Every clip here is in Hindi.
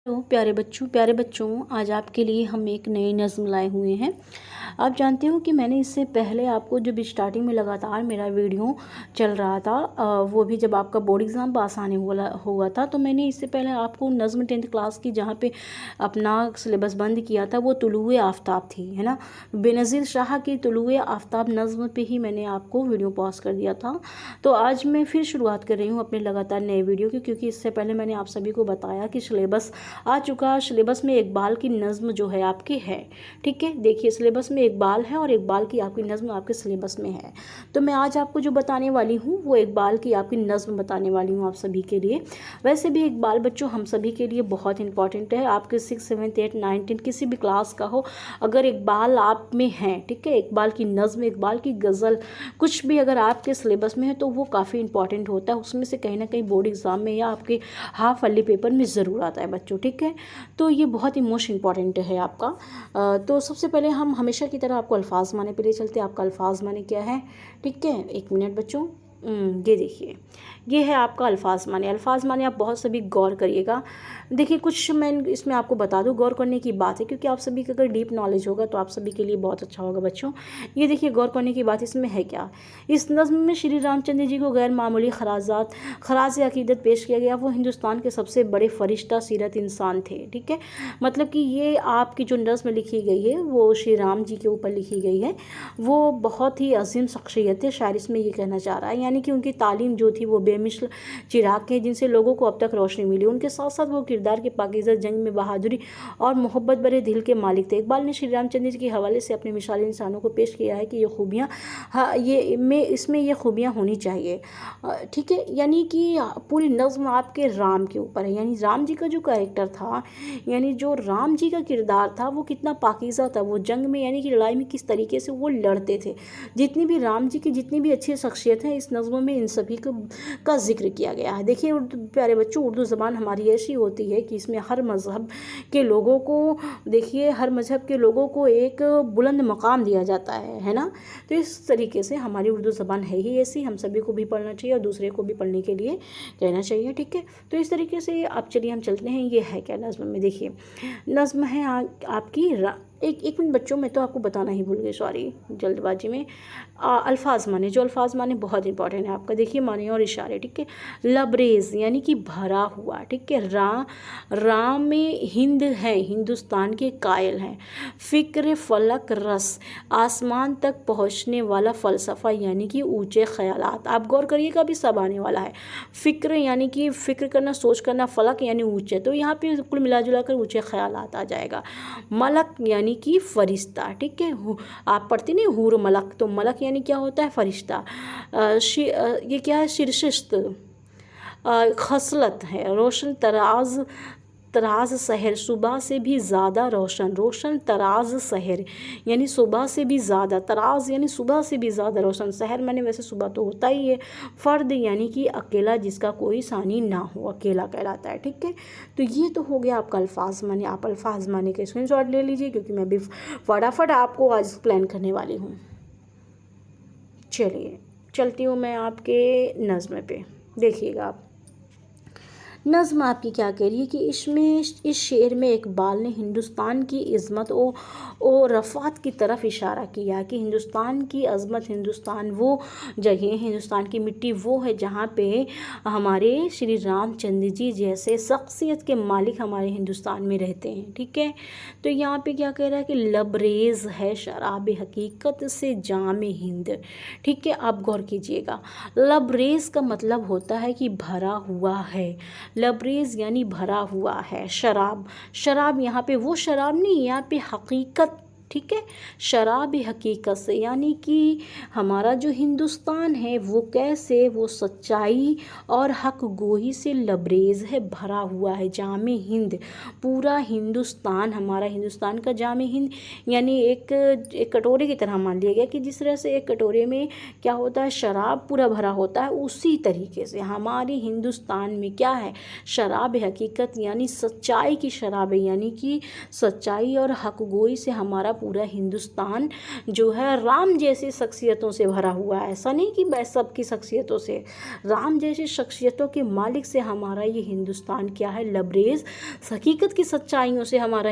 हेलो प्यारे बच्चों, आज आपके लिए हम एक नई नज़्म लाए हुए हैं। आप जानते हो कि मैंने इससे पहले आपको जब स्टार्टिंग में लगातार मेरा वीडियो चल रहा था, वो भी जब आपका बोर्ड एग्ज़ाम पास आने हुआ था, तो मैंने इससे पहले आपको नज़्म 10th क्लास की जहाँ पे अपना सिलेबस बंद किया था वो तुलुए आफ़ताब थी, है ना। बेनज़ीर शाह की तुलुए आफ़ताब नज़्म पे ही मैंने आपको वीडियो पॉज कर दिया था। तो आज मैं फिर शुरुआत कर रही हूँ अपने लगातार नए वीडियो की, क्योंकि इससे पहले मैंने आप सभी को बताया कि सिलेबस आ चुका। सिलेबस में इकबाल की नज़्म जो है आपकी है, ठीक है। देखिए सिलेबस में इकबाल है और इकबाल की आपकी नज़्म आपके सिलेबस में है। तो मैं आज आपको जो बताने वाली हूँ वो इकबाल की आपकी नज़्म बताने वाली हूँ आप सभी के लिए। वैसे भी इकबाल बच्चों हम सभी के लिए बहुत इंपॉर्टेंट है। आपके 6, 7, 8, 9, 10 किसी भी क्लास का हो, अगर इकबाल आप में है, ठीक है, इकबाल की नज़्म, इकबाल की गज़ल, कुछ भी अगर आपके सिलेबस में है तो वो काफ़ी इंपॉर्टेंट होता है। उसमें से कहीं ना कहीं बोर्ड एग्ज़ाम में या आपके हाफ अर्ली पेपर में ज़रूर आता है बच्चों, ठीक है। तो ये बहुत ही मोस्ट इम्पॉर्टेंट है आपका। तो सबसे पहले हम हमेशा की तरह आपको अल्फाज माने पे ले चलते हैं। आपका अल्फाज माने क्या है, ठीक है, एक मिनट बच्चों। ये देखिए, ये है आपका अल्फाज माने। अल्फाज माने आप बहुत सभी गौर करिएगा। देखिए कुछ मैं इसमें आपको बता दूं, गौर करने की बात है, क्योंकि आप सभी का अगर डीप नॉलेज होगा तो आप सभी के लिए बहुत अच्छा होगा बच्चों। ये देखिए गौर करने की बात इसमें है क्या। इस नज़्म में श्री रामचंद्र जी को गैर मामूली खराज अकीदत पेश किया गया। वो हिंदुस्तान के सबसे बड़े फरिश्ता सीरत इंसान थे, ठीक है। मतलब कि ये आपकी जो नज़्म लिखी गई है वो श्री राम जी के ऊपर लिखी गई है। वो बहुत ही अजीम शख्सियत है, शायर इसमें ये कहना चाह रहा है। यानी कि उनकी तालीम जो थी वो बेमिसल चिराग है जिनसे लोगों को अब तक रोशनी मिली। उनके साथ साथ वो किरदार के पाकीज़ा, जंग में बहादुरी और मोहब्बत भरे दिल के मालिक थे। इकबाल ने श्री रामचंद्र जी के हवाले से अपने मिसाली इंसानों को पेश किया है कि ये खूबियाँ, हाँ, इसमें ये खूबियाँ होनी चाहिए, ठीक है। यानी कि पूरी नज़्म आपके राम के ऊपर है। यानी राम जी का जो कैरेक्टर था, यानी जो राम जी का किरदार था वो कितना पाकीज़ा था। वो जंग में यानी कि लड़ाई में किस तरीके से वो लड़ते थे। जितनी भी राम जी की जितनी भी अच्छी शख्सियत हैं इस नज़्म में इन सभी का जिक्र किया गया है। देखिए प्यारे बच्चों, उर्दू ज़बान हमारी ऐसी होती है कि इसमें हर मज़हब के लोगों को, देखिए हर मज़हब के लोगों को एक बुलंद मकाम दिया जाता है ना। तो इस तरीके से हमारी उर्दू ज़बान है ही ऐसी, हम सभी को भी पढ़ना चाहिए और दूसरे को भी पढ़ने के लिए कहना चाहिए, ठीक है। तो इस तरीके से आप चलिए हम चलते हैं। ये है क्या नज़्म में, देखिए नज़्म है आपकी एक मिनट बच्चों, मैं तो आपको बताना ही भूल गई, सॉरी जल्दबाजी में। अल्फाज माने, जो अल्फाज माने बहुत इंपॉर्टेंट है आपका। देखिए माने और इशारे, ठीक है। लबरेज यानी कि भरा हुआ, ठीक है। राम में हिंद है, हिंदुस्तान के कायल हैं। फ़िक्र फलक रस, आसमान तक पहुँचने वाला फ़लसफ़ा यानी कि ऊँचे ख़यालात। आप गौर करिएगा अभी सब आने वाला है। फ़िक्र यानी कि फ़िक्र करना, सोच करना, फलक यानी ऊँचे, तो यहाँ पे कुल मिला जुला कर ऊँचे ख़यालात आ जाएगा। मलक यानी कि फरिश्ता, ठीक है। आप पढ़ते नहीं हूर मलक, तो मलक यानी क्या होता है, फरिश्ता। ये क्या है, शिरशिस्त, खसलत है। रोशन तराज शहर, सुबह से भी ज़्यादा रोशन, रोशन तराज शहर यानी सुबह से भी ज़्यादा, तराज यानी सुबह से भी ज़्यादा रोशन, शहर मैंने वैसे सुबह तो होता ही है। फ़र्द यानी कि अकेला, जिसका कोई सानी ना हो, अकेला कहलाता है, ठीक है। तो ये तो हो गया आपका अल्फाज माने। आप अल्फाज माने का स्क्रीनशॉट ले लीजिए, क्योंकि मैं भी फटाफट आपको आज एक्सप्लेन करने वाली हूँ। चलिए चलती हूँ मैं आपके नज़्म पे। देखिएगा आप, नज़्म आपकी क्या कह रही है कि इस शेर में इकबाल ने हिंदुस्तान की इज़्ज़त और रफ़ात की तरफ इशारा किया कि हिंदुस्तान की अज़मत, हिंदुस्तान वो जगह, हिंदुस्तान की मिट्टी वो है जहाँ पे हमारे श्री रामचंद्र जी जैसे शख्सियत के मालिक हमारे हिंदुस्तान में रहते हैं, ठीक है। तो यहाँ पे क्या कह रहा है कि लबरेज़ है शराब हकीकत से जाम हिंद, ठीक है। आप गौर कीजिएगा, लबरेज़ का मतलब होता है कि भरा हुआ है। लबरेज यानी भरा हुआ है। शराब यहाँ पे वो शराब नहीं, यहाँ पे हकीकत, ठीक है। शराब हकीकत से यानी कि हमारा जो हिंदुस्तान है वो कैसे, वो सच्चाई और हक गोही से लबरेज है, भरा हुआ है। जामे हिंद, पूरा हिंदुस्तान, हमारा हिंदुस्तान का जामे हिंद यानी एक कटोरे की तरह मान लिया गया कि जिस तरह से एक कटोरे में क्या होता है, शराब पूरा भरा होता है, उसी तरीके से हमारे हिंदुस्तान में क्या है, शराब हकीकत यानी सच्चाई की शराब है। यानी कि सच्चाई और हक गोई से हमारा पूरा हिंदुस्तान जो है राम जैसी शख्सियतों से भरा हुआ है। ऐसा नहीं कि बस सबकी शख्सियतों से, राम जैसी शख्सियतों के मालिक से हमारा ये हिंदुस्तान क्या है, लबरेज हकीकत की सच्चाइयों से हमारा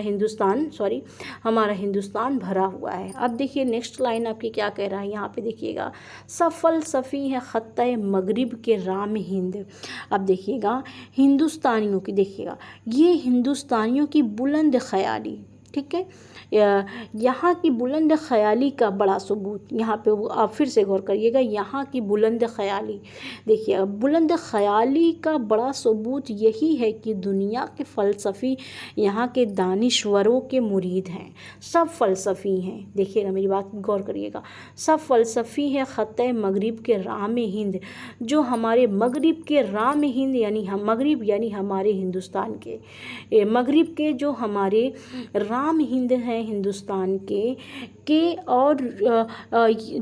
हिंदुस्तान भरा हुआ है। अब देखिए नेक्स्ट लाइन आपकी क्या कह रहा है, यहाँ पे देखिएगा, सब फ़लसफ़ी है ख़त्ते मगरिब के राम हिंद। अब देखिएगा हिंदुस्तानियों की, देखिएगा ये हिंदुस्तानियों की बुलंद ख़याली, ठीक है, यहाँ की बुलंद ख़याली का बड़ा सबूत, यहाँ पे वो आप फिर से गौर करिएगा, यहाँ की बुलंद ख़याली, देखिए बुलंद ख़याली का बड़ा सबूत यही है कि दुनिया के फ़लसफ़ी यहाँ के दानिश्वरों के मुरीद हैं, सब फ़लसफ़ी हैं। देखिएगा मेरी बात गौर करिएगा, सब फ़लसफ़ी है ख़त्ते मगरिब के राम हिंद, जो हमारे मगरिब के राम हिंद यानी मगरिब यानी हमारे हिंदुस्तान के, मगरिब के जो हमारे राम हिंद हैं हिंदुस्तान के और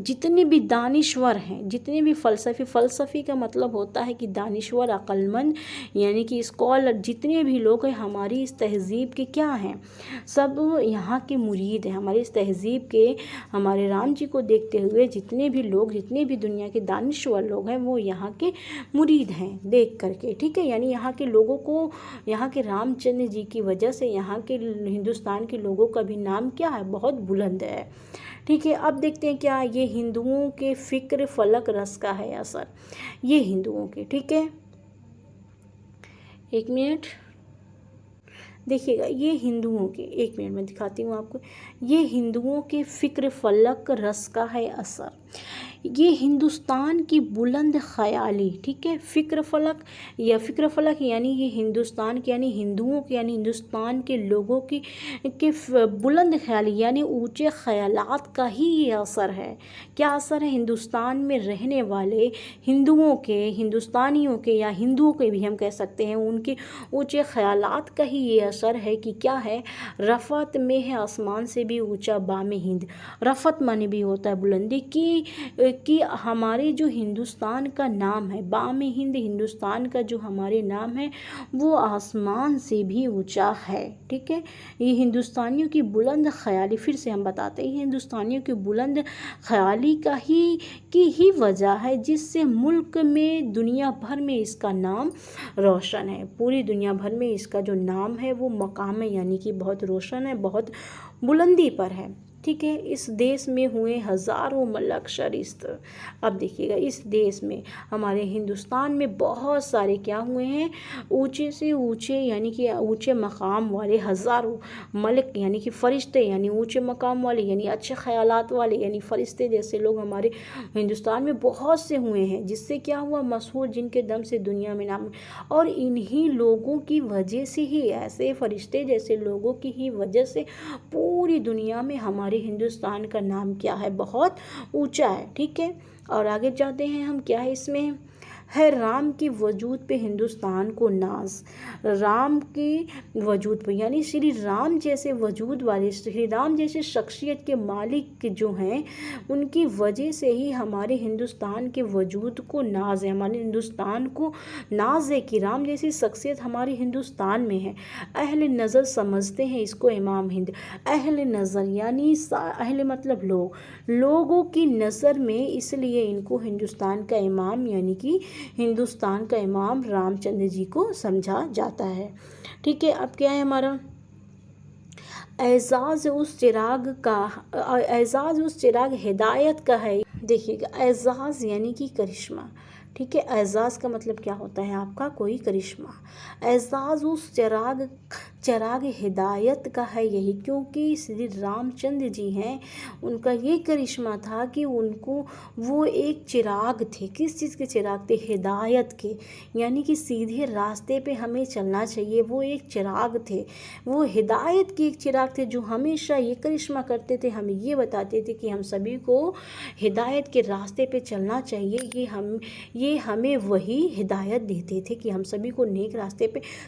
जितने भी दानिश्वर हैं, जितने भी फ़लसफ़ी का मतलब होता है कि दानिश्वर, अक्लमंद यानी कि स्कॉलर, जितने भी लोग हैं हमारी इस तहज़ीब के क्या हैं, सब यहाँ के मुरीद हैं। हमारी इस तहज़ीब के, हमारे राम जी को देखते हुए जितने भी लोग, जितने भी दुनिया के दानिश्वर लोग हैं वो यहाँ के मुरीद हैं देख करके, ठीक है। यानी यहाँ के लोगों को, यहाँ के रामचंद्र जी की वजह से यहाँ के हिंदुस्तान के लोगों का भी नाम क्या है, बहुत बुलंद है, ठीक है। अब देखते हैं क्या ये हिंदुओं के फ़िक्र फलक रस का है असर, ये हिंदुओं के, ठीक है, एक मिनट देखिएगा, ये हिंदुओं के, एक मिनट मैं दिखाती हूँ आपको, ये हिंदुओं के फ़िक्र फलक रस का है असर, ये हिंदुस्तान की बुलंद ख़याली, ठीक है, फ़िक्र फलक यानी ये हिंदुस्तान के, यानी हिंदुओं के, यानी हिंदुस्तान के लोगों की के बुलंद ख़याली यानी ऊंचे ख़यालात का ही ये असर है। क्या असर है, हिंदुस्तान में रहने वाले हिंदुओं के, हिंदुस्तानियों के या हिंदुओं के भी हम कह सकते हैं, उनके ऊंचे ख़यालात का ही ये असर है कि क्या है, रफ़त में है आसमान से भी ऊंचा बाम हिंद, रफ़त माने भी होता है बुलंदी कि हमारे जो हिंदुस्तान का नाम है, बाम हिंद, हिंदुस्तान का जो हमारे नाम है वो आसमान से भी ऊंचा है, ठीक है। ये हिंदुस्तानियों की बुलंद ख़याली, फिर से हम बताते हैं, हिंदुस्तानियों की बुलंद ख़याली की ही वजह है जिससे मुल्क में, दुनिया भर में इसका नाम रोशन है, पूरी दुनिया भर में इसका जो नाम है वो मकाम है, यानी कि बहुत रोशन है, बहुत बुलंदी पर है, ठीक है। इस देश में हुए हज़ारों मलक शरिस्त। अब देखिएगा इस देश में, हमारे हिंदुस्तान में बहुत सारे क्या हुए हैं, ऊंचे से ऊंचे यानी कि ऊंचे मकाम वाले हज़ारों मलक यानी कि फ़रिश्ते, यानी ऊंचे मकाम वाले, यानी अच्छे ख़यालात वाले, यानी फ़रिश्ते जैसे लोग हमारे हिंदुस्तान में बहुत से हुए हैं, जिससे क्या हुआ, मशहूर, जिनके दम से दुनिया में नाम, और इन्हीं लोगों की वजह से ही, ऐसे फ़रिश्ते जैसे लोगों की ही वजह से पूरी दुनिया में हमारे हिंदुस्तान का नाम क्या है, बहुत ऊंचा है, ठीक है। और आगे जाते हैं हम, क्या है इसमें है, राम के वजूद पे हिंदुस्तान को नाज, राम के वजूद पे यानी श्री राम जैसे वजूद वाले, श्री राम जैसे शख्सियत के मालिक जो हैं उनकी वजह से ही हमारे हिंदुस्तान के वजूद को नाज है, हमारे हिंदुस्तान को नाज है कि राम जैसी शख्सियत हमारे हिंदुस्तान में है। अहले नज़र समझते हैं इसको इमाम हिंद, अहले नज़र यानी अहले मतलब लोगों की नज़र में, इसलिए इनको हिंदुस्तान का इमाम यानी कि हिंदुस्तान का इमाम रामचंद्र जी को समझा जाता है, ठीक है। अब क्या है हमारा, एजाज़ उस चिराग हिदायत का है। देखिएगा एजाज़ यानी कि करिश्मा, ठीक है, एजाज़ का मतलब क्या होता है आपका, कोई करिश्मा, एजाज़ उस चिराग हिदायत का है यही, क्योंकि श्री रामचंद्र जी हैं, उनका ये करिश्मा था कि उनको, वो एक चिराग थे, किस चीज़ के चिराग थे, हिदायत के, यानी कि सीधे रास्ते पे हमें चलना चाहिए, वो एक चिराग थे, वो हिदायत के एक चिराग थे, जो हमेशा ये करिश्मा करते थे, हमें ये बताते थे कि हम सभी को हिदायत के रास्ते पे चलना चाहिए, ये हमें वही हिदायत देते थे कि हम सभी को नेक रास्ते पे,